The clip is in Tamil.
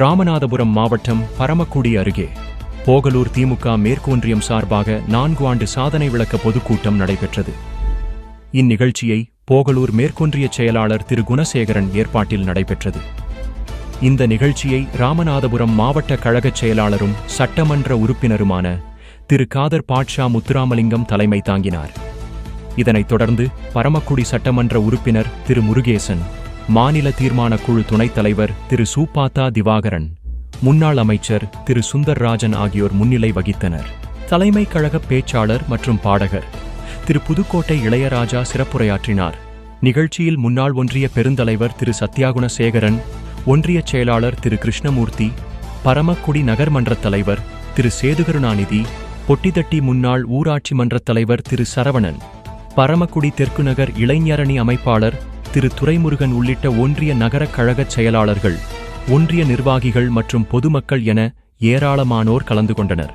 ராமநாதபுரம் மாவட்டம் பரமக்குடி அருகே போகலூர் திமுக மேற்கு ஒன்றியம் சார்பாக 4 ஆண்டு சாதனை விளக்க பொதுக்கூட்டம் நடைபெற்றது. இந்நிகழ்ச்சியை போகலூர் மேற்கொன்றிய செயலாளர் திரு குணசேகரன் ஏற்பாட்டில் நடைபெற்றது. இந்த நிகழ்ச்சியை ராமநாதபுரம் மாவட்ட கழகச் செயலாளரும் சட்டமன்ற உறுப்பினருமான திரு காதர் பாட்ஷா முத்துராமலிங்கம் தலைமை தாங்கினார். இதனைத் தொடர்ந்து பரமக்குடி சட்டமன்ற உறுப்பினர் திரு முருகேசன், மாநில தீர்மான குழு துணைத் தலைவர் திரு சூப்பாத்தா திவாகரன், முன்னாள் அமைச்சர் திரு சுந்தர்ராஜன் ஆகியோர் முன்னிலை வகித்தனர். தலைமை கழக பேச்சாளர் மற்றும் பாடகர் திரு புதுக்கோட்டை இளையராஜா சிறப்புரையாற்றினார். நிகழ்ச்சியில் முன்னாள் ஒன்றிய பெருந்தலைவர் திரு சத்யாகுண சேகரன், ஒன்றிய செயலாளர் திரு கிருஷ்ணமூர்த்தி, பரமக்குடி நகர்மன்றத் தலைவர் திரு சேதுகருணாநிதி, பொட்டிதட்டி முன்னாள் ஊராட்சி மன்றத் தலைவர் திரு சரவணன், பரமக்குடி தெற்கு நகர் இளைஞரணி அமைப்பாளர் திரு துரைமுருகன் உள்ளிட்ட ஒன்றிய நகரக் கழகச் செயலாளர்கள், ஒன்றிய நிர்வாகிகள் மற்றும் பொதுமக்கள் என ஏராளமானோர் கலந்து கொண்டனர்.